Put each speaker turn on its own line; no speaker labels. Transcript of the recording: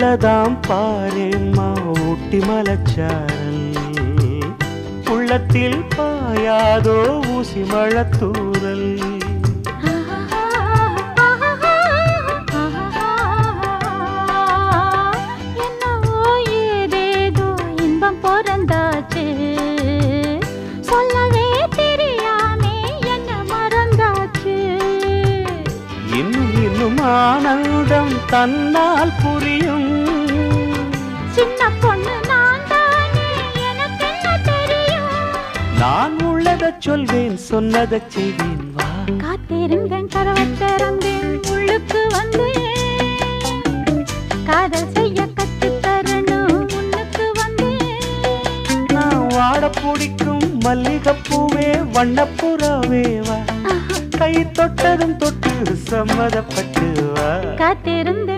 உள்ளதாம் பாரேம்மா ஊட்டி மலச்சாரல் உள்ளத்தில் பாயாதோ ஊசி மழத்தூரல் ஆனந்தம் தன்னால் புரியும்
சின்ன பொண்ணு நான் தானே எனக்கு என்ன தெரியும்
நான் உள்ளதை சொல்வேன் சொன்னதை செய்வேன் வா
காத்திருந்தேன் கதவை திறந்தேன் உள்ளுக்கு வந்தேன் காதல் செய்ய கற்றுத் தரணும் உன்னுக்கு வந்தேன்
நான் வாட பிடிக்கும் மல்லிகைப்பூவே வண்ணப்புறாவே வா கை தொட்டதும் தொட்டு சம்மதப்பட்டு வா
காத்திருந்தேன்